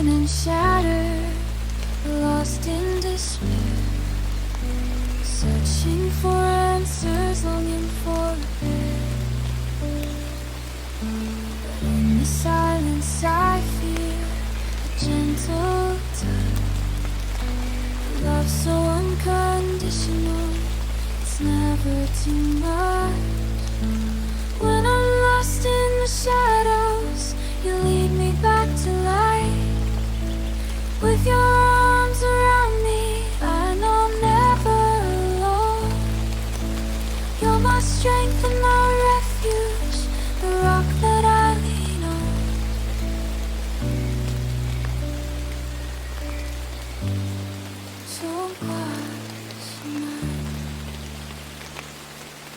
broken and shattered, lost in despair, searching for answers, longing for a bed. But in the silence I feel a gentle touch. Love so unconditional, it's never too much.